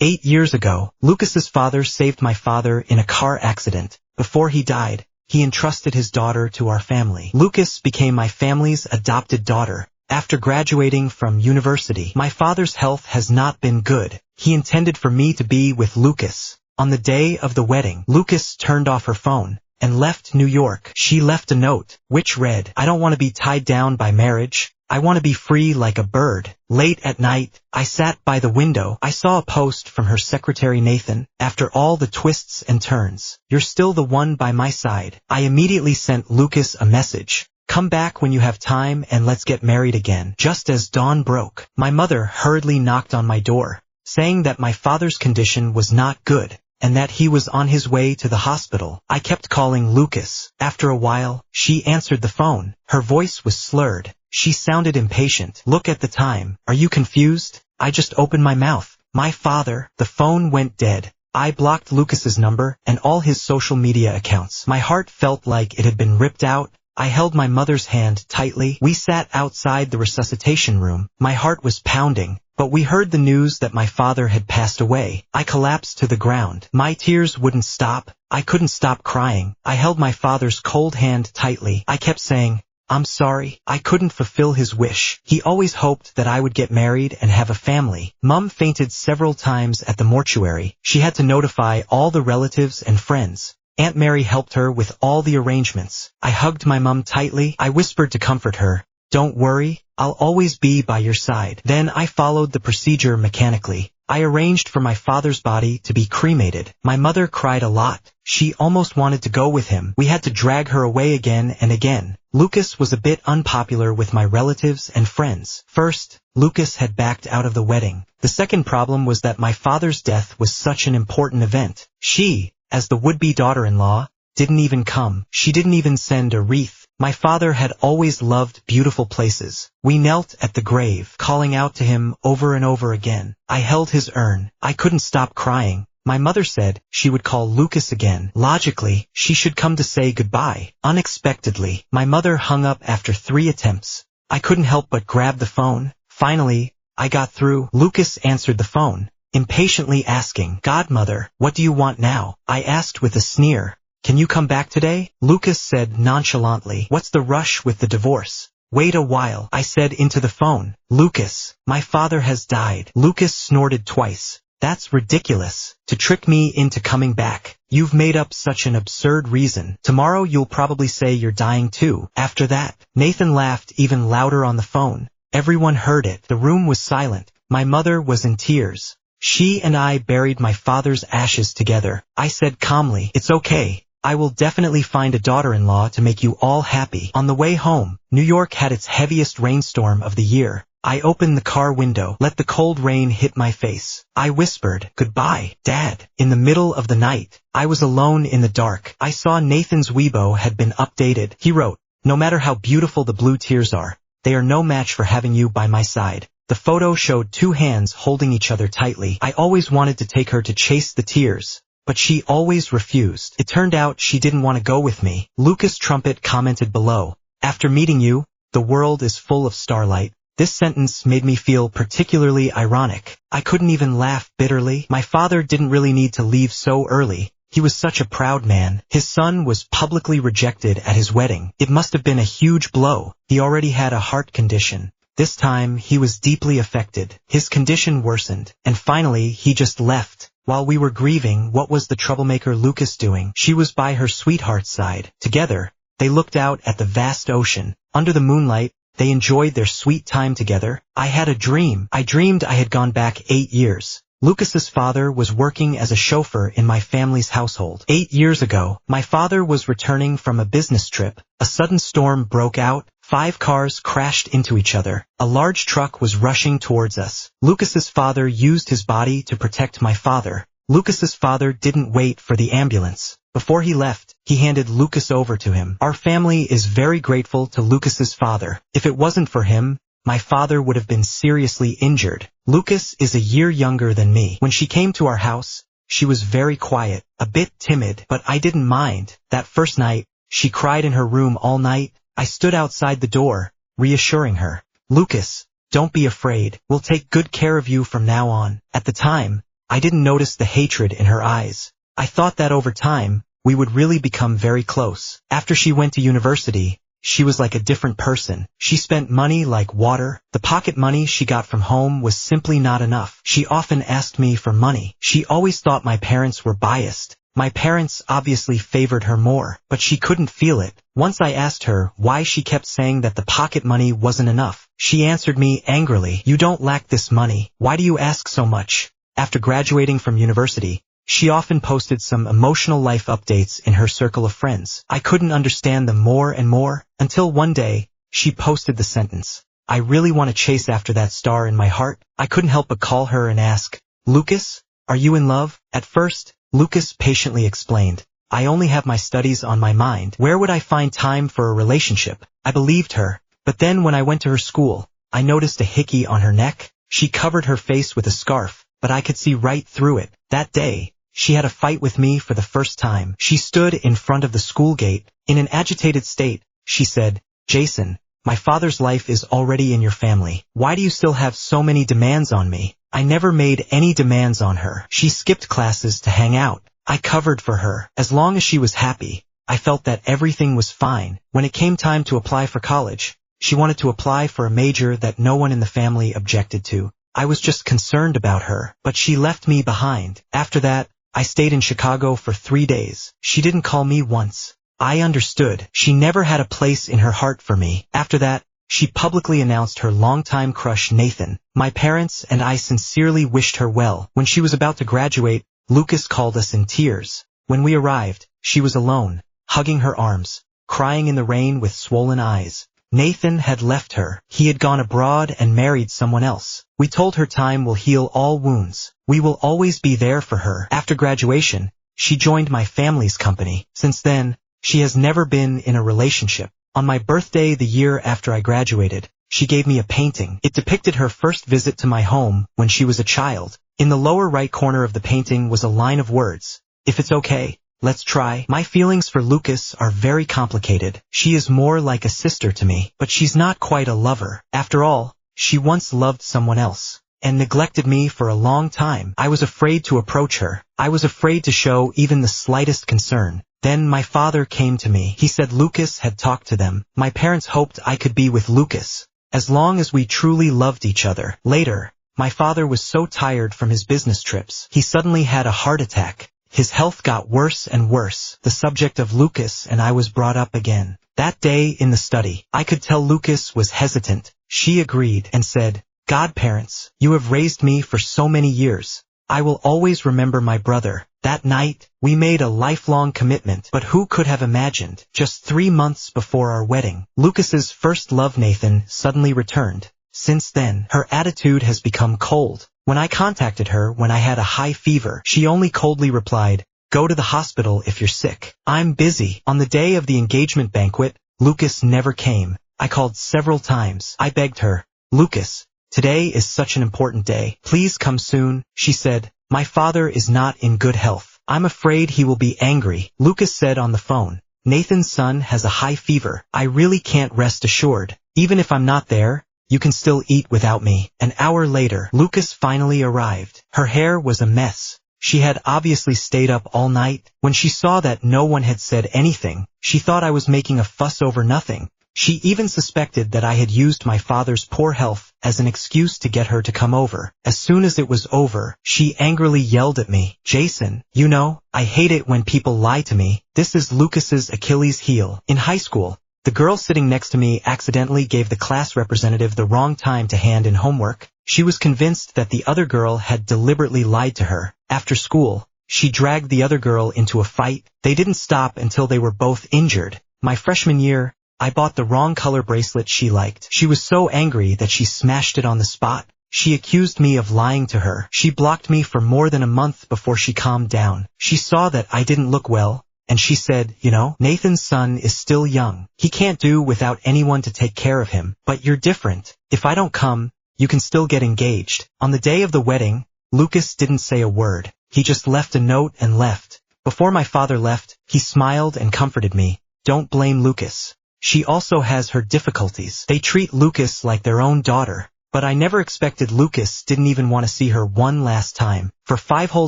8 years ago, Lucas's father saved my father in a car accident. Before he died, he entrusted his daughter to our family. Lucas became my family's adopted daughter. After graduating from university, my father's health has not been good. He intended for me to be with Lucas. On the day of the wedding, Lucas turned off her phone and left New York. She left a note, which read, "I don't want to be tied down by marriage. I want to be free like a bird." Late at night, I sat by the window. I saw a post from her secretary Nathan. "After all the twists and turns, you're still the one by my side." I immediately sent Lucas a message. "Come back when you have time and let's get married again." Just as dawn broke, my mother hurriedly knocked on my door, saying that my father's condition was not good and that he was on his way to the hospital. I kept calling Lucas. After a while, she answered the phone. Her voice was slurred. She sounded impatient. "Look at the time. Are you confused?" I just opened my mouth. "My father." The phone went dead. I blocked Lucas's number and all his social media accounts. My heart felt like it had been ripped out. I held my mother's hand tightly. We sat outside the resuscitation room. My heart was pounding, but we heard the news that my father had passed away. I collapsed to the ground. My tears wouldn't stop. I couldn't stop crying. I held my father's cold hand tightly. I kept saying, "I'm sorry." I couldn't fulfill his wish. He always hoped that I would get married and have a family. Mum fainted several times at the mortuary. She had to notify all the relatives and friends. Aunt Mary helped her with all the arrangements. I hugged my mum tightly. I whispered to comfort her, "Don't worry, I'll always be by your side." Then I followed the procedure mechanically. I arranged for my father's body to be cremated. My mother cried a lot. She almost wanted to go with him. We had to drag her away again and again. Lucas was a bit unpopular with my relatives and friends. First, Lucas had backed out of the wedding. The second problem was that my father's death was such an important event. She, as the would-be daughter-in-law, didn't even come. She didn't even send a wreath. My father had always loved beautiful places. We knelt at the grave, calling out to him over and over again. I held his urn. I couldn't stop crying. My mother said she would call Lucas again. Logically, she should come to say goodbye. Unexpectedly, my mother hung up after 3 attempts. I couldn't help but grab the phone. Finally, I got through. Lucas answered the phone, impatiently asking, "Godmother, what do you want now?" I asked with a sneer, "Can you come back today?" Lucas said nonchalantly, "What's the rush with the divorce? Wait a while," I said into the phone. "Lucas, my father has died." Lucas snorted twice. "That's ridiculous. To trick me into coming back. You've made up such an absurd reason. Tomorrow you'll probably say you're dying too." After that, Nathan laughed even louder on the phone. Everyone heard it. The room was silent. My mother was in tears. She and I buried my father's ashes together. I said calmly, "It's okay. I will definitely find a daughter-in-law to make you all happy." On the way home, New York had its heaviest rainstorm of the year. I opened the car window, let the cold rain hit my face. I whispered, "Goodbye, Dad." In the middle of the night, I was alone in the dark. I saw Nathan's Weibo had been updated. He wrote, "No matter how beautiful the blue tears are, they are no match for having you by my side." The photo showed 2 hands holding each other tightly. I always wanted to take her to chase the tears, but she always refused. It turned out she didn't want to go with me. Lucas Trumpet commented below, "After meeting you, the world is full of starlight." This sentence made me feel particularly ironic. I couldn't even laugh bitterly. My father didn't really need to leave so early. He was such a proud man. His son was publicly rejected at his wedding. It must have been a huge blow. He already had a heart condition. This time, he was deeply affected. His condition worsened, and finally, he just left. While we were grieving, what was the troublemaker Lucas doing? She was by her sweetheart's side. Together, they looked out at the vast ocean. Under the moonlight, they enjoyed their sweet time together. I had a dream. I dreamed I had gone back 8 years. Lucas's father was working as a chauffeur in my family's household. 8 years ago, my father was returning from a business trip. A sudden storm broke out. 5 cars crashed into each other. A large truck was rushing towards us. Lucas's father used his body to protect my father. Lucas's father didn't wait for the ambulance. Before he left, he handed Lucas over to him. Our family is very grateful to Lucas's father. If it wasn't for him, my father would have been seriously injured. Lucas is a year younger than me. When she came to our house, she was very quiet, a bit timid, but I didn't mind. That first night, she cried in her room all night. I stood outside the door, reassuring her. "Lucas, don't be afraid. We'll take good care of you from now on." At the time, I didn't notice the hatred in her eyes. I thought that over time, we would really become very close. After she went to university, she was like a different person. She spent money like water. The pocket money she got from home was simply not enough. She often asked me for money. She always thought my parents were biased. My parents obviously favored her more, but she couldn't feel it. Once I asked her why she kept saying that the pocket money wasn't enough. She answered me angrily, "You don't lack this money. Why do you ask so much?" After graduating from university, she often posted some emotional life updates in her circle of friends. I couldn't understand them more and more, until one day, she posted the sentence, "I really want to chase after that star in my heart." I couldn't help but call her and ask, "Lucas, are you in love?" At first, Lucas patiently explained, "I only have my studies on my mind. Where would I find time for a relationship?" I believed her, but then when I went to her school, I noticed a hickey on her neck. She covered her face with a scarf, but I could see right through it. That day, she had a fight with me for the first time. She stood in front of the school gate. In an agitated state, she said, "Jason, my father's life is already in your family. Why do you still have so many demands on me?" I never made any demands on her. She skipped classes to hang out. I covered for her. As long as she was happy, I felt that everything was fine. When it came time to apply for college, she wanted to apply for a major that no one in the family objected to. I was just concerned about her, but she left me behind. After that, I stayed in Chicago for 3 days. She didn't call me once. I understood. She never had a place in her heart for me. After that, she publicly announced her longtime crush Nathan. My parents and I sincerely wished her well. When she was about to graduate, Lucas called us in tears. When we arrived, she was alone, hugging her arms, crying in the rain with swollen eyes. Nathan had left her. He had gone abroad and married someone else. We told her time will heal all wounds. We will always be there for her. After graduation, she joined my family's company. Since then, she has never been in a relationship. On my birthday the year after I graduated, she gave me a painting. It depicted her first visit to my home when she was a child. In the lower right corner of the painting was a line of words, "If it's okay, let's try." My feelings for Lucas are very complicated. She is more like a sister to me, but she's not quite a lover. After all, she once loved someone else and neglected me for a long time. I was afraid to approach her. I was afraid to show even the slightest concern. Then my father came to me. He said Lucas had talked to them. My parents hoped I could be with Lucas, as long as we truly loved each other. Later, my father was so tired from his business trips. He suddenly had a heart attack. His health got worse and worse. The subject of Lucas and I was brought up again. That day in the study, I could tell Lucas was hesitant. She agreed and said, "Godparents, you have raised me for so many years. I will always remember my brother." That night, we made a lifelong commitment, but who could have imagined, just 3 months before our wedding, Lucas's first love Nathan suddenly returned. Since then, her attitude has become cold. When I contacted her when I had a high fever, she only coldly replied, "Go to the hospital if you're sick. I'm busy." On the day of the engagement banquet, Lucas never came. I called several times. I begged her, "Lucas, today is such an important day. Please come soon." She said, "My father is not in good health. I'm afraid he will be angry." Lucas said on the phone, "Nathan's son has a high fever. I really can't rest assured. Even if I'm not there, you can still eat without me." An hour later, Lucas finally arrived. Her hair was a mess. She had obviously stayed up all night. When she saw that no one had said anything, she thought I was making a fuss over nothing. She even suspected that I had used my father's poor health as an excuse to get her to come over. As soon as it was over, she angrily yelled at me, "Jason, you know, I hate it when people lie to me. This is Lucas's Achilles heel." In high school, the girl sitting next to me accidentally gave the class representative the wrong time to hand in homework. She was convinced that the other girl had deliberately lied to her. After school, she dragged the other girl into a fight. They didn't stop until they were both injured. My freshman year, I bought the wrong color bracelet she liked. She was so angry that she smashed it on the spot. She accused me of lying to her. She blocked me for more than a month before she calmed down. She saw that I didn't look well, and she said, "You know, Nathan's son is still young. He can't do without anyone to take care of him. But you're different. If I don't come, you can still get engaged." On the day of the wedding, Lucas didn't say a word. He just left a note and left. Before my father left, he smiled and comforted me. "Don't blame Lucas. She also has her difficulties. They treat Lucas like their own daughter, But I never expected Lucas didn't even want to see her one last time. For 5 whole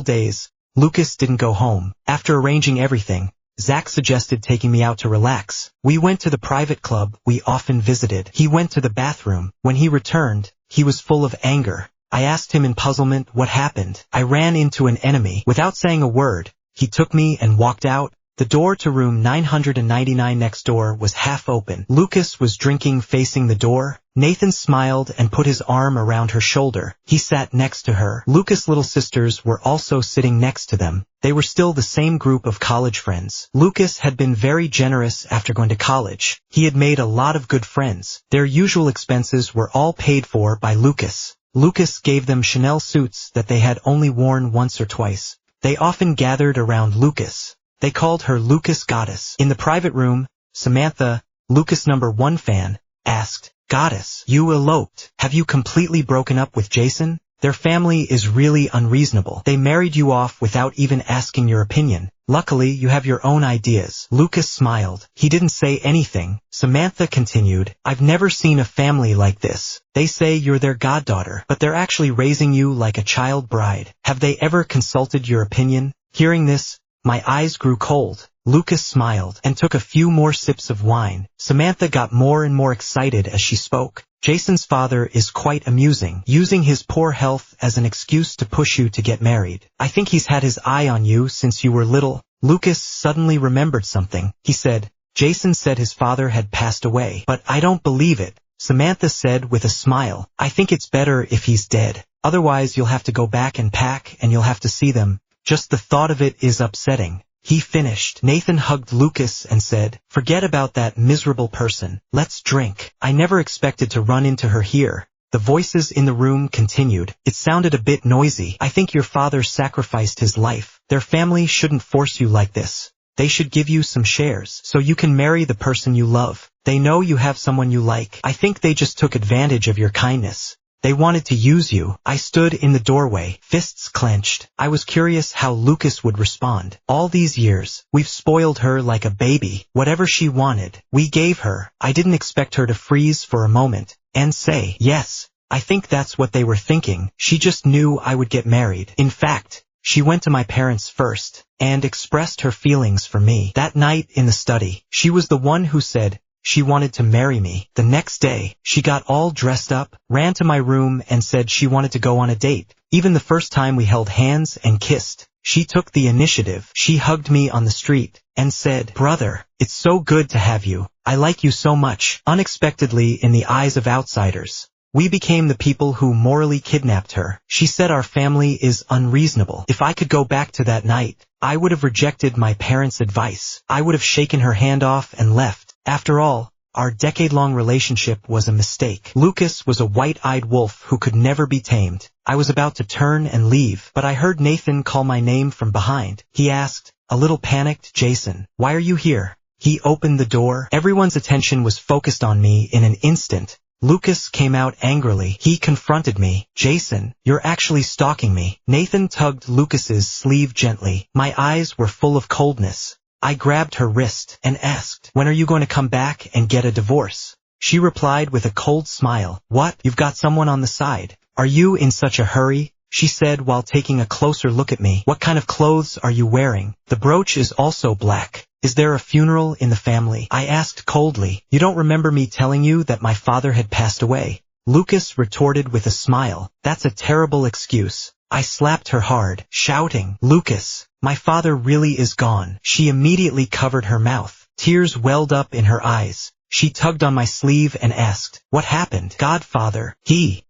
days, Lucas didn't go home. After arranging everything, Zach suggested taking me out to relax. We went to the private club we often visited. He went to the bathroom. When he returned, he was full of anger. I asked him in puzzlement what happened. I ran into an enemy. Without saying a word, he took me and walked out. The door to room 999 next door was half open. Lucas was drinking facing the door. Nathan smiled and put his arm around her shoulder. He sat next to her. Lucas' little sisters were also sitting next to them. They were still the same group of college friends. Lucas had been very generous after going to college. He had made a lot of good friends. Their usual expenses were all paid for by Lucas. Lucas gave them Chanel suits that they had only worn once or twice. They often gathered around Lucas. They called her Lucas Goddess. In the private room, Samantha, Lucas' #1 fan, asked, "Goddess, you eloped. Have you completely broken up with Jason? Their family is really unreasonable. They married you off without even asking your opinion. Luckily, you have your own ideas." Lucas smiled. He didn't say anything. Samantha continued, "I've never seen a family like this. They say you're their goddaughter, but they're actually raising you like a child bride. Have they ever consulted your opinion?" Hearing this, my eyes grew cold. Lucas smiled and took a few more sips of wine. Samantha got more and more excited as she spoke. "Jason's father is quite amusing, using his poor health as an excuse to push you to get married. I think he's had his eye on you since you were little." Lucas suddenly remembered something. He said, "Jason said his father had passed away, but I don't believe it." Samantha said with a smile, "I think it's better if he's dead. Otherwise you'll have to go back and pack and you'll have to see them. Just the thought of it is upsetting." He finished. Nathan hugged Lucas and said, "Forget about that miserable person. Let's drink." I never expected to run into her here. The voices in the room continued. "It sounded a bit noisy. I think your father sacrificed his life. Their family shouldn't force you like this. They should give you some shares so you can marry the person you love. They know you have someone you like. I think they just took advantage of your kindness. They wanted to use you." I stood in the doorway, fists clenched. I was curious how Lucas would respond. All these years, we've spoiled her like a baby. Whatever she wanted, we gave her. I didn't expect her to freeze for a moment and say, "Yes." I think that's what they were thinking. She just knew I would get married. In fact, she went to my parents first and expressed her feelings for me. That night in the study, she was the one who said she wanted to marry me. The next day, she got all dressed up, ran to my room and said she wanted to go on a date. Even the first time we held hands and kissed, she took the initiative. She hugged me on the street and said, "Brother, it's so good to have you. I like you so much." Unexpectedly, in the eyes of outsiders, we became the people who morally kidnapped her. She said our family is unreasonable. If I could go back to that night, I would have rejected my parents' advice. I would have shaken her hand off and left. After all, our decade-long relationship was a mistake. Lucas was a white-eyed wolf who could never be tamed. I was about to turn and leave, but I heard Nathan call my name from behind. He asked, a little panicked, "Jason, why are you here?" He opened the door. Everyone's attention was focused on me in an instant. Lucas came out angrily. He confronted me. "Jason, you're actually stalking me." Nathan tugged Lucas's sleeve gently. My eyes were full of coldness. I grabbed her wrist and asked, "When are you going to come back and get a divorce?" She replied with a cold smile, "What? You've got someone on the side. Are you in such a hurry?" She said while taking a closer look at me. "What kind of clothes are you wearing? The brooch is also black. Is there a funeral in the family?" I asked coldly. "You don't remember me telling you that my father had passed away?" Lucas retorted with a smile. "That's a terrible excuse." I slapped her hard, shouting, "Lucas, my father really is gone." She immediately covered her mouth. Tears welled up in her eyes. She tugged on my sleeve and asked, "What happened?" "Godfather,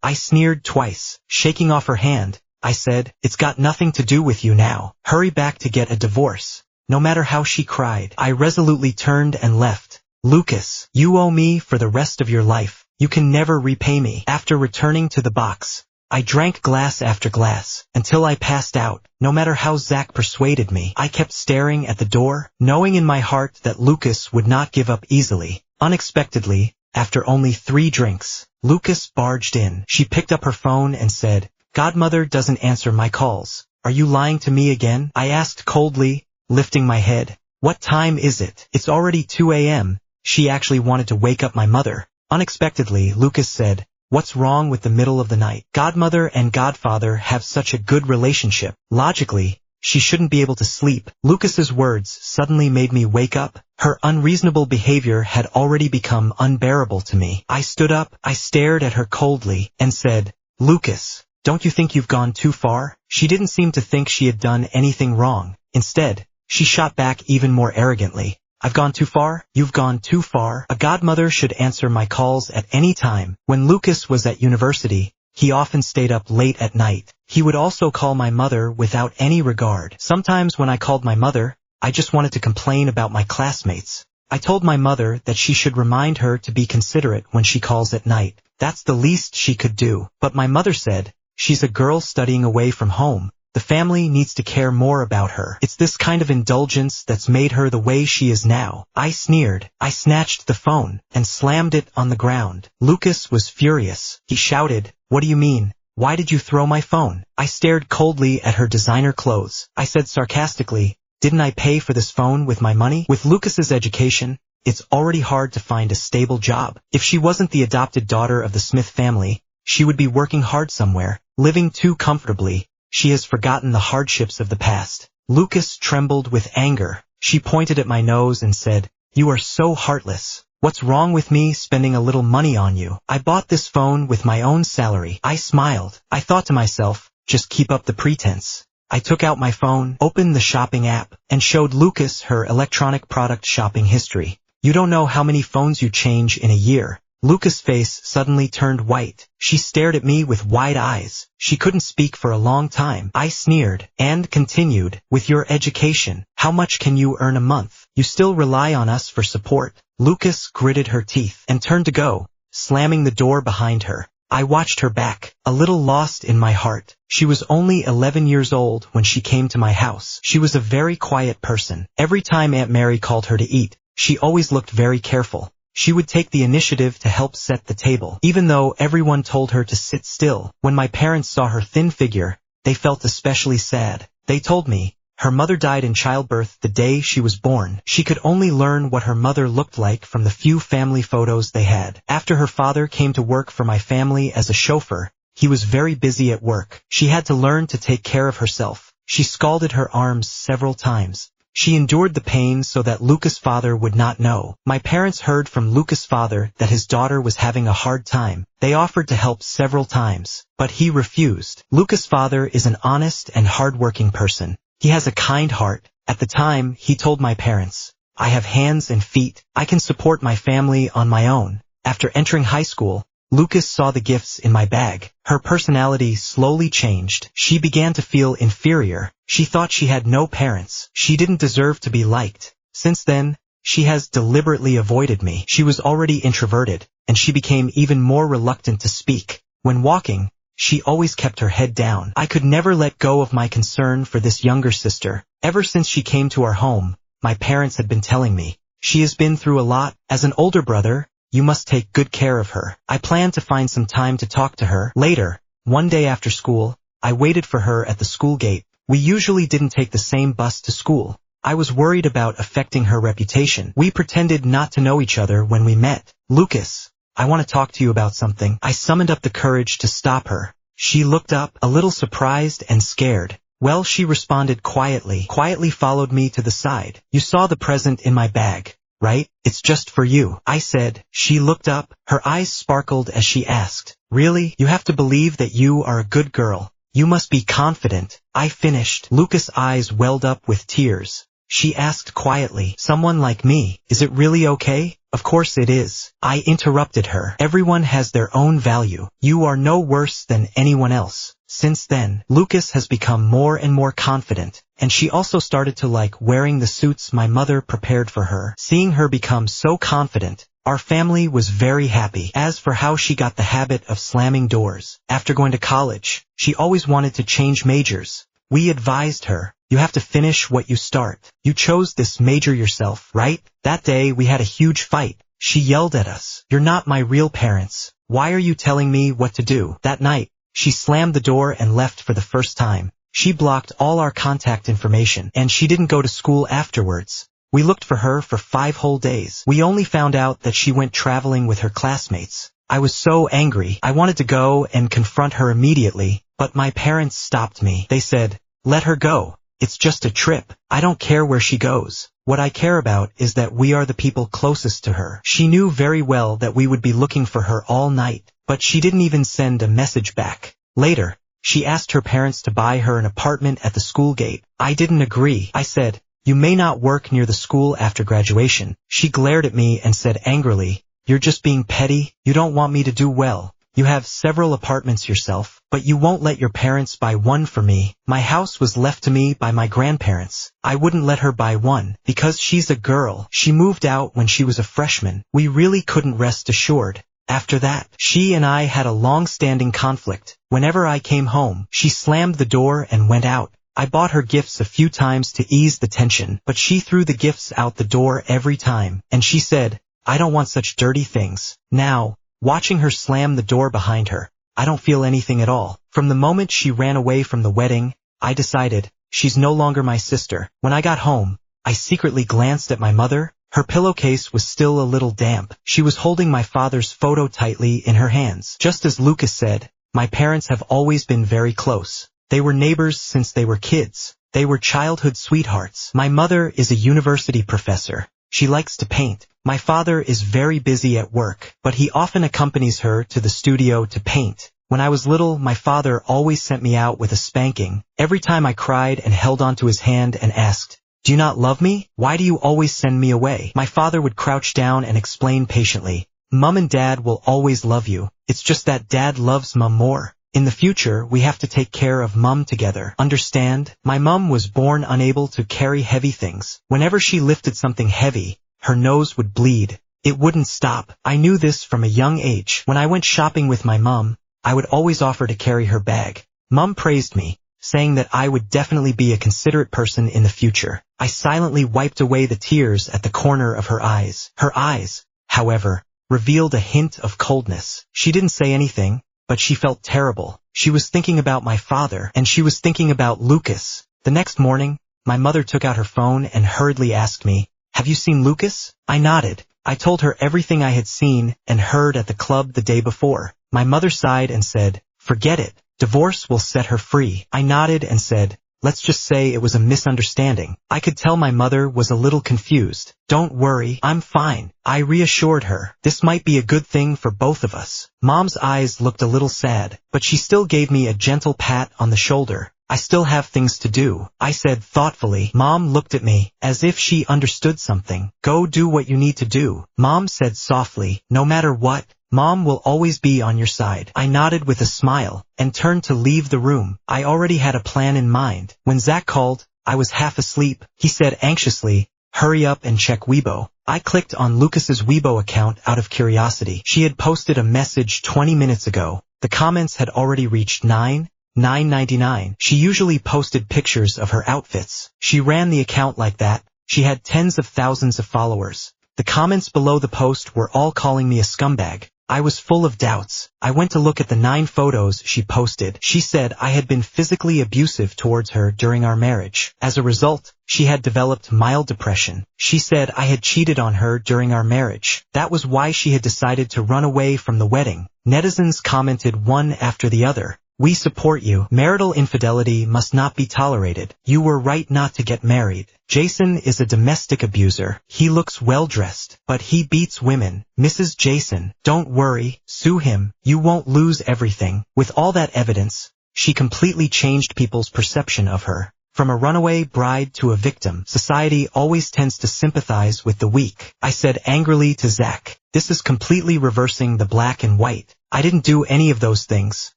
I sneered twice, shaking off her hand. I said, "It's got nothing to do with you now. Hurry back to get a divorce." No matter how she cried, I resolutely turned and left. "Lucas, you owe me for the rest of your life. You can never repay me." After returning to the box, I drank glass after glass, until I passed out. No matter how Zach persuaded me, I kept staring at the door, knowing in my heart that Lucas would not give up easily. Unexpectedly, after only 3 drinks, Lucas barged in. She picked up her phone and said, "Godmother doesn't answer my calls. Are you lying to me again?" I asked coldly, lifting my head. "What time is it?" "It's already 2 a.m. She actually wanted to wake up my mother. Unexpectedly, Lucas said, What's wrong with the middle of the night? Godmother and godfather have such a good relationship. Logically, she shouldn't be able to sleep. Lucas's words suddenly made me wake up. Her unreasonable behavior had already become unbearable to me. I stood up, I stared at her coldly, and said, "Lucas, don't you think you've gone too far?" She didn't seem to think she had done anything wrong. Instead, she shot back even more arrogantly. "I've gone too far? You've gone too far." A godmother should answer my calls at any time. When Lucas was at university, he often stayed up late at night. He would also call my mother without any regard. Sometimes when I called my mother, I just wanted to complain about my classmates. I told my mother that she should remind her to be considerate when she calls at night. That's the least she could do. But my mother said, "She's a girl studying away from home. The family needs to care more about her. It's this kind of indulgence that's made her the way she is now." I sneered. I snatched the phone and slammed it on the ground. Lucas was furious. He shouted, "What do you mean? Why did you throw my phone?" I stared coldly at her designer clothes. I said sarcastically, "Didn't I pay for this phone with my money?" With Lucas's education, it's already hard to find a stable job. If she wasn't the adopted daughter of the Smith family, she would be working hard somewhere, living too comfortably. She has forgotten the hardships of the past. Lucas trembled with anger. She pointed at my nose and said, "You are so heartless. What's wrong with me spending a little money on you? I bought this phone with my own salary." I smiled. I thought to myself, just keep up the pretense. I took out my phone, opened the shopping app, and showed Lucas her electronic product shopping history. "You don't know how many phones you change in a year." Lucas' face suddenly turned white. She stared at me with wide eyes. She couldn't speak for a long time. I sneered and continued, "With your education, how much can you earn a month? You still rely on us for support." Lucas gritted her teeth and turned to go, slamming the door behind her. I watched her back, a little lost in my heart. She was only 11 years old when she came to my house. She was a very quiet person. Every time Aunt Mary called her to eat, she always looked very careful. She would take the initiative to help set the table, even though everyone told her to sit still. When my parents saw her thin figure, they felt especially sad. They told me, her mother died in childbirth the day she was born. She could only learn what her mother looked like from the few family photos they had. After her father came to work for my family as a chauffeur, he was very busy at work. She had to learn to take care of herself. She scalded her arms several times. She endured the pain so that Lucas' father would not know. My parents heard from Lucas' father that his daughter was having a hard time. They offered to help several times, but he refused. Lucas' father is an honest and hard-working person. He has a kind heart. At the time, he told my parents, "I have hands and feet. I can support my family on my own." After entering high school, Lucas saw the gifts in my bag. Her personality slowly changed. She began to feel inferior. She thought she had no parents. She didn't deserve to be liked. Since then, she has deliberately avoided me. She was already introverted, and she became even more reluctant to speak. When walking, she always kept her head down. I could never let go of my concern for this younger sister. Ever since she came to our home, my parents had been telling me, "She has been through a lot. As an older brother, you must take good care of her." I planned to find some time to talk to her. Later, one day after school, I waited for her at the school gate. We usually didn't take the same bus to school. I was worried about affecting her reputation. We pretended not to know each other when we met. "Lucas, I want to talk to you about something." I summoned up the courage to stop her. She looked up, a little surprised and scared. "Well," she responded quietly followed me to the side. "You saw the present in my bag, right? It's just for you," I said. She looked up, her eyes sparkled as she asked, "Really? You have to believe that you are a good girl. You must be confident." I finished. Lucas' eyes welled up with tears. She asked quietly, "Someone like me, is it really okay?" "Of course it is." I interrupted her. "Everyone has their own value. You are no worse than anyone else." Since then, Lucas has become more and more confident, and she also started to like wearing the suits my mother prepared for her. Seeing her become so confident, our family was very happy. As for how she got the habit of slamming doors, after going to college, she always wanted to change majors. We advised her, "You have to finish what you start. You chose this major yourself, right?" That day we had a huge fight. She yelled at us, "You're not my real parents. Why are you telling me what to do?" That night, she slammed the door and left for the first time. She blocked all our contact information, and she didn't go to school afterwards. We looked for her for 5 whole days. We only found out that she went traveling with her classmates. I was so angry. I wanted to go and confront her immediately, but my parents stopped me. They said, "Let her go. It's just a trip. I don't care where she goes. What I care about is that we are the people closest to her." She knew very well that we would be looking for her all night, but she didn't even send a message back. Later, she asked her parents to buy her an apartment at the school gate. I didn't agree. I said, "You may not work near the school after graduation." She glared at me and said angrily, "You're just being petty. You don't want me to do well. You have several apartments yourself, but you won't let your parents buy one for me." My house was left to me by my grandparents. I wouldn't let her buy one, because she's a girl. She moved out when she was a freshman. We really couldn't rest assured. After that, she and I had a long-standing conflict. Whenever I came home, she slammed the door and went out. I bought her gifts a few times to ease the tension, but she threw the gifts out the door every time, and she said, "I don't want such dirty things." Now, watching her slam the door behind her, I don't feel anything at all. From the moment she ran away from the wedding, I decided, she's no longer my sister. When I got home, I secretly glanced at my mother. Her pillowcase was still a little damp. She was holding my father's photo tightly in her hands. Just as Lucas said, my parents have always been very close. They were neighbors since they were kids. They were childhood sweethearts. My mother is a university professor. She likes to paint. My father is very busy at work, but he often accompanies her to the studio to paint. When I was little, my father always sent me out with a spanking. Every time I cried and held onto his hand and asked, "Do you not love me? Why do you always send me away?" My father would crouch down and explain patiently, "Mom and Dad will always love you. It's just that Dad loves Mom more. In the future, we have to take care of Mom together. Understand?" My mom was born unable to carry heavy things. Whenever she lifted something heavy, her nose would bleed. It wouldn't stop. I knew this from a young age. When I went shopping with my mom, I would always offer to carry her bag. Mom praised me, saying that I would definitely be a considerate person in the future. I silently wiped away the tears at the corner of her eyes. Her eyes, however, revealed a hint of coldness. She didn't say anything, but she felt terrible. She was thinking about my father, and she was thinking about Lucas. The next morning, my mother took out her phone and hurriedly asked me, "Have you seen Lucas?" I nodded. I told her everything I had seen and heard at the club the day before. My mother sighed and said, "Forget it. Divorce will set her free." I nodded and said, "Let's just say it was a misunderstanding." I could tell my mother was a little confused. "Don't worry, I'm fine." I reassured her. This might be a good thing for both of us. Mom's eyes looked a little sad, but she still gave me a gentle pat on the shoulder. "I still have things to do," I said thoughtfully. Mom looked at me, as if she understood something. "Go do what you need to do," Mom said softly. "No matter what, Mom will always be on your side." I nodded with a smile, and turned to leave the room. I already had a plan in mind. When Zach called, I was half asleep. He said anxiously, "Hurry up and check Weibo." I clicked on Lucas's Weibo account out of curiosity. She had posted a message 20 minutes ago. The comments had already reached 999. She usually posted pictures of her outfits. She ran the account like that. She had tens of thousands of followers. The comments below the post were all calling me a scumbag. I was full of doubts. I went to look at the 9 photos she posted. She said I had been physically abusive towards her during our marriage. As a result, she had developed mild depression. She said I had cheated on her during our marriage. That was why she had decided to run away from the wedding. Netizens commented one after the other. "We support you. Marital infidelity must not be tolerated. You were right not to get married. Jason is a domestic abuser. He looks well-dressed, but he beats women. Mrs. Jason, don't worry, sue him. You won't lose everything." With all that evidence, she completely changed people's perception of her. From a runaway bride to a victim, society always tends to sympathize with the weak. I said angrily to Zach, "This is completely reversing the black and white. I didn't do any of those things.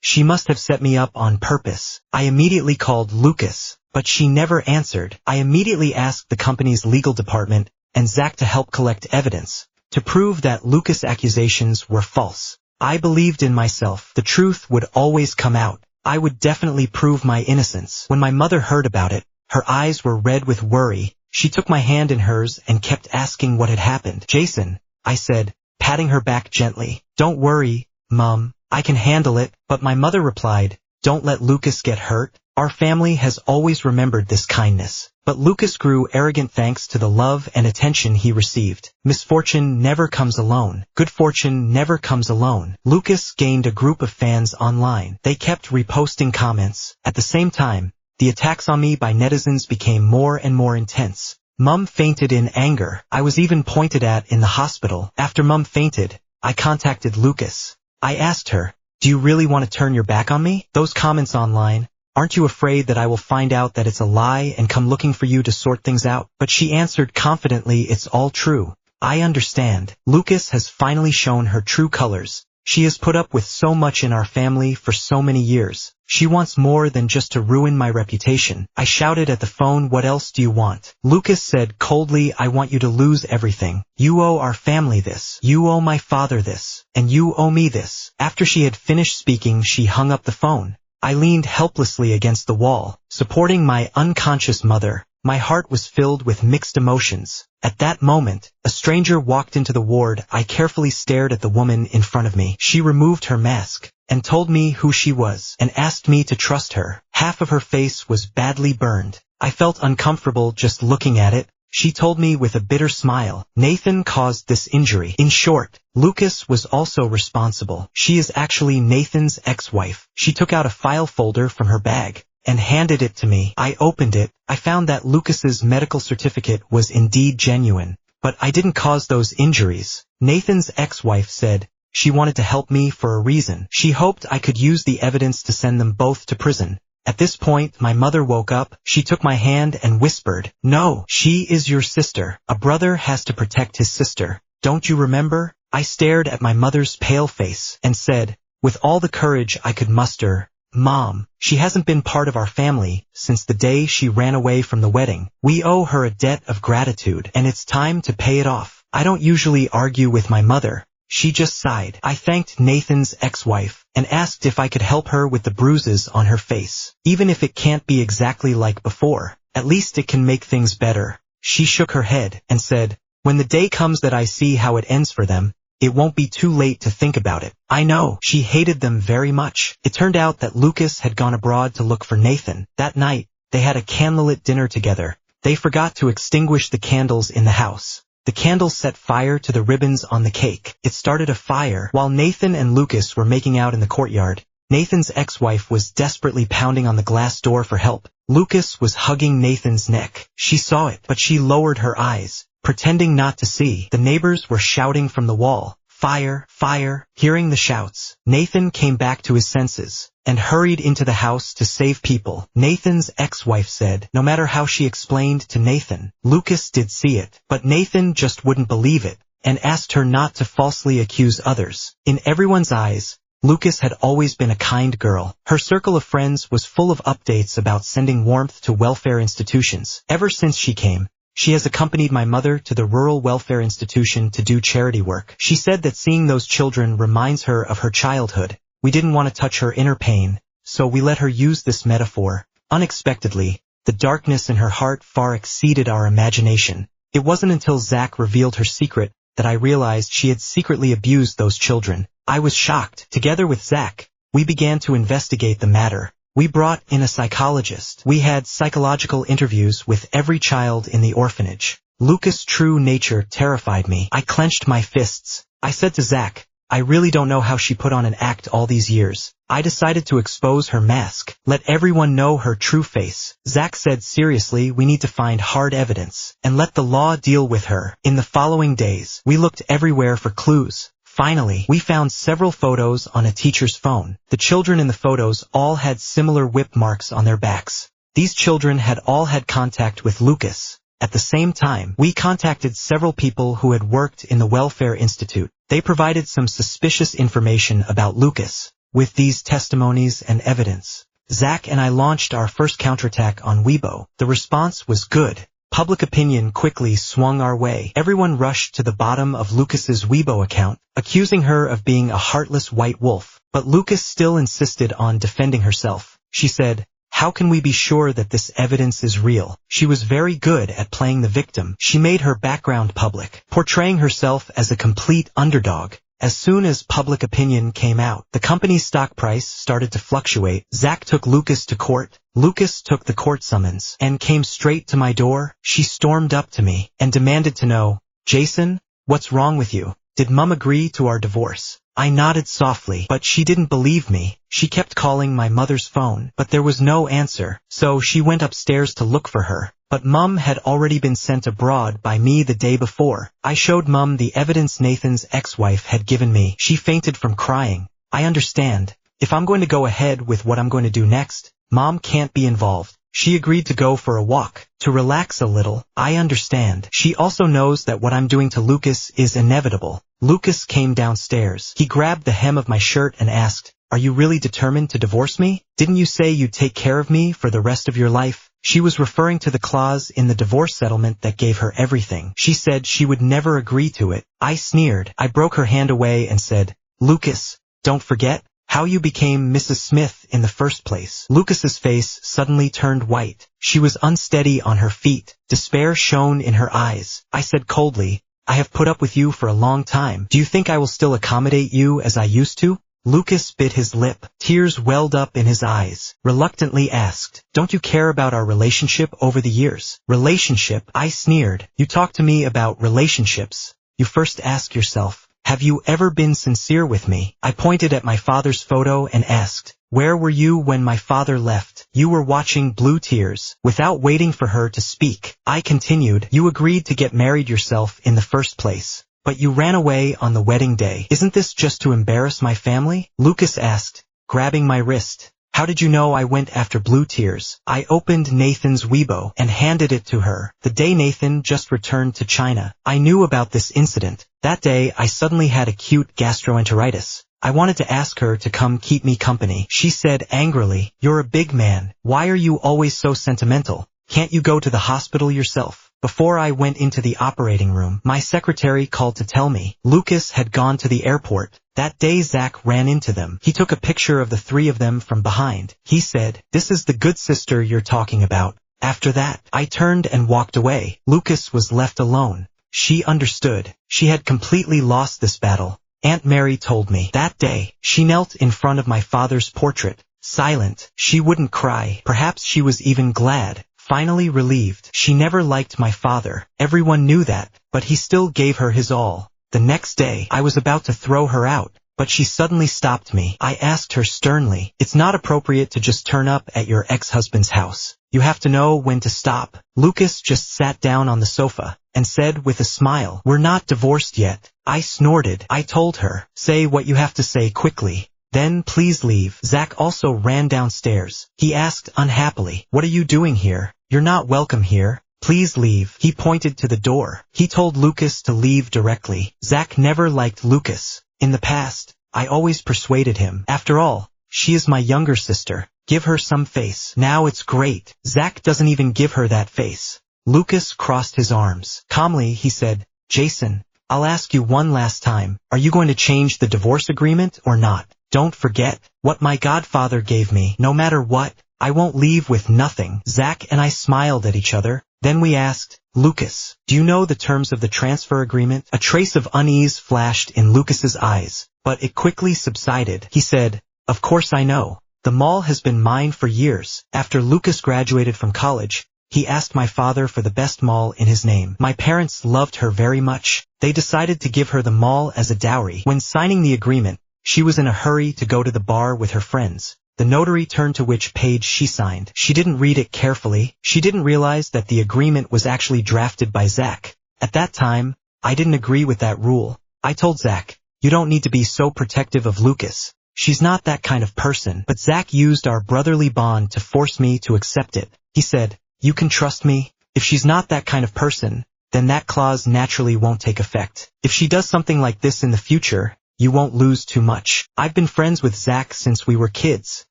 She must have set me up on purpose." I immediately called Lucas, but she never answered. I immediately asked the company's legal department and Zach to help collect evidence to prove that Lucas' accusations were false. I believed in myself. The truth would always come out. I would definitely prove my innocence. When my mother heard about it, her eyes were red with worry. She took my hand in hers and kept asking what had happened. "Jason," I said, patting her back gently. "Don't worry, Mom, I can handle it." But my mother replied, "Don't let Lucas get hurt. Our family has always remembered this kindness. But Lucas grew arrogant thanks to the love and attention he received. Misfortune never comes alone. Good fortune never comes alone. Lucas gained a group of fans online. They kept reposting comments. At the same time, the attacks on me by netizens became more and more intense. Mum fainted in anger. I was even pointed at in the hospital. After Mum fainted, I contacted Lucas. I asked her, "Do you really want to turn your back on me?" Those comments online, "Aren't you afraid that I will find out that it's a lie and come looking for you to sort things out?" But she answered confidently, "It's all true. I understand." Lucas has finally shown her true colors. She has put up with so much in our family for so many years. She wants more than just to ruin my reputation. I shouted at the phone, "What else do you want?" Lucas said coldly, "I want you to lose everything. You owe our family this. You owe my father this. And you owe me this." After she had finished speaking, she hung up the phone. I leaned helplessly against the wall, supporting my unconscious mother. My heart was filled with mixed emotions. At that moment, a stranger walked into the ward. I carefully stared at the woman in front of me. She removed her mask and told me who she was and asked me to trust her. Half of her face was badly burned. I felt uncomfortable just looking at it. She told me with a bitter smile, "Nathan caused this injury." In short, Lucas was also responsible. She is actually Nathan's ex-wife. She took out a file folder from her bag and handed it to me. I opened it. I found that Lucas's medical certificate was indeed genuine, but I didn't cause those injuries. Nathan's ex-wife said she wanted to help me for a reason. She hoped I could use the evidence to send them both to prison. At this point, my mother woke up. She took my hand and whispered, "No, she is your sister. A brother has to protect his sister. Don't you remember?" I stared at my mother's pale face and said, with all the courage I could muster, "Mom, she hasn't been part of our family since the day she ran away from the wedding. We owe her a debt of gratitude, and it's time to pay it off." I don't usually argue with my mother. She just sighed. I thanked Nathan's ex-wife and asked if I could help her with the bruises on her face. Even if it can't be exactly like before, at least it can make things better. She shook her head and said, "When the day comes that I see how it ends for them, it won't be too late to think about it." I know, she hated them very much. It turned out that Lucas had gone abroad to look for Nathan. That night, they had a candlelit dinner together. They forgot to extinguish the candles in the house. The candles set fire to the ribbons on the cake. It started a fire while Nathan and Lucas were making out in the courtyard. Nathan's ex-wife was desperately pounding on the glass door for help. Lucas was hugging Nathan's neck. She saw it, but she lowered her eyes, pretending not to see. The neighbors were shouting from the wall, "Fire! Fire!" Hearing the shouts, Nathan came back to his senses and hurried into the house to save people. Nathan's ex-wife said, no matter how she explained to Nathan, Lucas did see it, but Nathan just wouldn't believe it and asked her not to falsely accuse others. In everyone's eyes, Lucas had always been a kind girl. Her circle of friends was full of updates about sending warmth to welfare institutions. Ever since she came, she has accompanied my mother to the rural welfare institution to do charity work. She said that seeing those children reminds her of her childhood. We didn't want to touch her inner pain, so we let her use this metaphor. Unexpectedly, the darkness in her heart far exceeded our imagination. It wasn't until Zach revealed her secret that I realized she had secretly abused those children. I was shocked. Together with Zach, we began to investigate the matter. We brought in a psychologist. We had psychological interviews with every child in the orphanage. Lucas' true nature terrified me. I clenched my fists. I said to Zach, "I really don't know how she put on an act all these years." I decided to expose her mask. Let everyone know her true face. Zach said seriously, "We need to find hard evidence and let the law deal with her." In the following days, we looked everywhere for clues. Finally, we found several photos on a teacher's phone. The children in the photos all had similar whip marks on their backs. These children had all had contact with Lucas. At the same time, we contacted several people who had worked in the Welfare Institute. They provided some suspicious information about Lucas. With these testimonies and evidence, Zach and I launched our first counterattack on Weibo. The response was good. Public opinion quickly swung our way. Everyone rushed to the bottom of Lucas's Weibo account, accusing her of being a heartless white wolf. But Lucas still insisted on defending herself. She said, "How can we be sure that this evidence is real?" She was very good at playing the victim. She made her background public, portraying herself as a complete underdog. As soon as public opinion came out, the company's stock price started to fluctuate. Zach took Lucas to court. Lucas took the court summons and came straight to my door. She stormed up to me and demanded to know, "Jason, what's wrong with you? Did Mum agree to our divorce?" I nodded softly, but she didn't believe me. She kept calling my mother's phone, but there was no answer, so she went upstairs to look for her. But Mum had already been sent abroad by me the day before. I showed Mum the evidence Nathan's ex-wife had given me. She fainted from crying. I understand. If I'm going to go ahead with what I'm going to do next, Mom can't be involved. She agreed to go for a walk, to relax a little. I understand. She also knows that what I'm doing to Lucas is inevitable. Lucas came downstairs. He grabbed the hem of my shirt and asked, "Are you really determined to divorce me? Didn't you say you'd take care of me for the rest of your life?" She was referring to the clause in the divorce settlement that gave her everything. She said she would never agree to it. I sneered. I broke her hand away and said, "Lucas, don't forget how you became Mrs. Smith in the first place." Lucas's face suddenly turned white. She was unsteady on her feet. Despair shone in her eyes. I said coldly, "I have put up with you for a long time. Do you think I will still accommodate you as I used to?" Lucas bit his lip. Tears welled up in his eyes. Reluctantly asked, "Don't you care about our relationship over the years?" "Relationship?" I sneered. "You talk to me about relationships. You first ask yourself, have you ever been sincere with me?" I pointed at my father's photo and asked, "Where were you when my father left?" "You were watching Blue Tears." Without waiting for her to speak, I continued, "You agreed to get married yourself in the first place, but you ran away on the wedding day. Isn't this just to embarrass my family?" Lucas asked, grabbing my wrist. "How did you know I went after Blue Tears?" I opened Nathan's Weibo and handed it to her. The day Nathan just returned to China, I knew about this incident. That day I suddenly had acute gastroenteritis. I wanted to ask her to come keep me company. She said angrily, "You're a big man. Why are you always so sentimental? Can't you go to the hospital yourself?" Before I went into the operating room, my secretary called to tell me Lucas had gone to the airport. That day Zach ran into them. He took a picture of the three of them from behind. He said, "This is the good sister you're talking about." After that, I turned and walked away. Lucas was left alone. She understood. She had completely lost this battle. Aunt Mary told me. That day, she knelt in front of my father's portrait, silent. She wouldn't cry. Perhaps she was even glad. Finally relieved. She never liked my father. Everyone knew that, but he still gave her his all. The next day, I was about to throw her out, but she suddenly stopped me. I asked her sternly, "It's not appropriate to just turn up at your ex-husband's house. You have to know when to stop." Lucas just sat down on the sofa and said with a smile, "We're not divorced yet." I snorted. I told her, "Say what you have to say quickly. Then please leave." Zach also ran downstairs. He asked unhappily, "What are you doing here? You're not welcome here. Please leave." He pointed to the door. He told Lucas to leave directly. Zach never liked Lucas. In the past, I always persuaded him. After all, she is my younger sister. Give her some face. Now it's great. Zach doesn't even give her that face. Lucas crossed his arms. Calmly, he said, "Jason, I'll ask you one last time. Are you going to change the divorce agreement or not? Don't forget what my godfather gave me. No matter what, I won't leave with nothing." Zach and I smiled at each other. Then we asked, "Lucas, do you know the terms of the transfer agreement?" A trace of unease flashed in Lucas's eyes, but it quickly subsided. He said, "Of course I know. The mall has been mine for years." After Lucas graduated from college, he asked my father for the best mall in his name. My parents loved her very much. They decided to give her the mall as a dowry. When signing the agreement, she was in a hurry to go to the bar with her friends. The notary turned to which page she signed. She didn't read it carefully. She didn't realize that the agreement was actually drafted by Zach. At that time, I didn't agree with that rule. I told Zach, "You don't need to be so protective of Lucas. She's not that kind of person." But Zach used our brotherly bond to force me to accept it. He said, "You can trust me. If she's not that kind of person, then that clause naturally won't take effect. If she does something like this in the future, you won't lose too much." I've been friends with Zach since we were kids.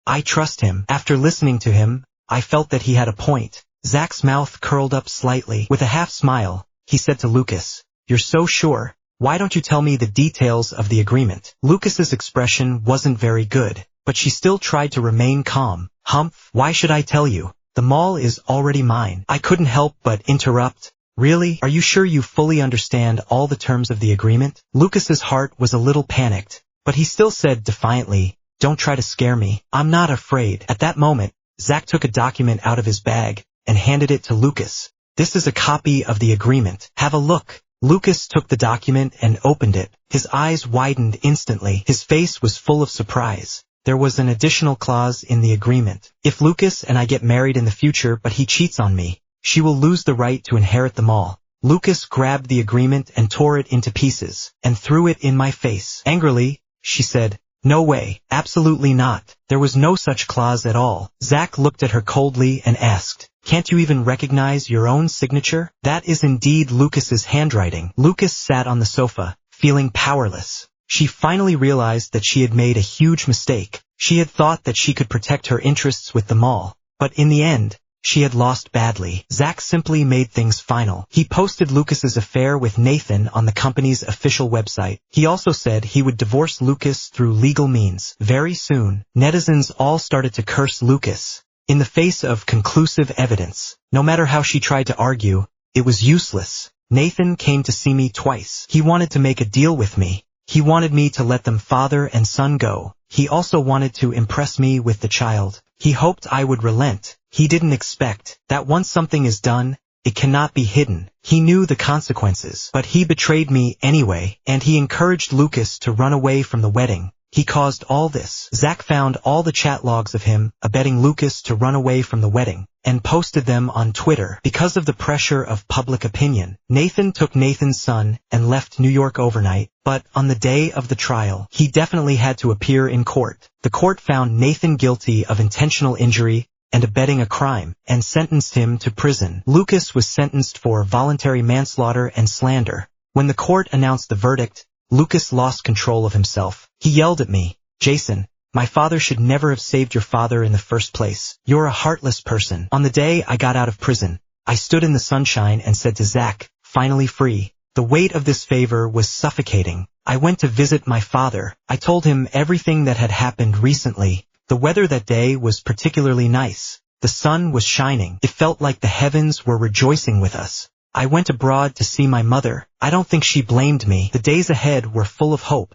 I trust him. After listening to him, I felt that he had a point. Zach's mouth curled up slightly. With a half smile, he said to Lucas, "You're so sure. Why don't you tell me the details of the agreement?" Lucas's expression wasn't very good, but she still tried to remain calm. "Humph, why should I tell you? The mall is already mine." I couldn't help but interrupt. Really? Are you sure you fully understand all the terms of the agreement? Lucas's heart was a little panicked, but he still said defiantly, "Don't try to scare me. I'm not afraid." At that moment, Zach took a document out of his bag and handed it to Lucas. "This is a copy of the agreement. Have a look." Lucas took the document and opened it. His eyes widened instantly. His face was full of surprise. There was an additional clause in the agreement. "If Lucas and I get married in the future but he cheats on me, she will lose the right to inherit them all." Lucas grabbed the agreement and tore it into pieces, and threw it in my face. Angrily, she said, "No way, absolutely not. There was no such clause at all." Zach looked at her coldly and asked, "Can't you even recognize your own signature?" "That is indeed Lucas's handwriting." Lucas sat on the sofa, feeling powerless. She finally realized that she had made a huge mistake. She had thought that she could protect her interests with them all, but in the end, she had lost badly. Zach simply made things final. He posted Lucas's affair with Nathan on the company's official website. He also said he would divorce Lucas through legal means. Very soon, netizens all started to curse Lucas. In the face of conclusive evidence, no matter how she tried to argue, it was useless. Nathan came to see me twice. He wanted to make a deal with me. He wanted me to let them father and son go. He also wanted to impress me with the child. He hoped I would relent. He didn't expect that once something is done, it cannot be hidden. He knew the consequences, but he betrayed me anyway, and he encouraged Lucas to run away from the wedding. He caused all this. Zach found all the chat logs of him abetting Lucas to run away from the wedding, and posted them on Twitter. Because of the pressure of public opinion, Nathan took Nathan's son and left New York overnight, but on the day of the trial, he definitely had to appear in court. The court found Nathan guilty of intentional injury and abetting a crime, and sentenced him to prison. Lucas was sentenced for voluntary manslaughter and slander. When the court announced the verdict, Lucas lost control of himself. He yelled at me, "Jason, my father should never have saved your father in the first place. You're a heartless person." On the day I got out of prison, I stood in the sunshine and said to Zach, "Finally free." The weight of this favor was suffocating. I went to visit my father. I told him everything that had happened recently. The weather that day was particularly nice. The sun was shining. It felt like the heavens were rejoicing with us. I went abroad to see my mother. I don't think she blamed me. The days ahead were full of hope.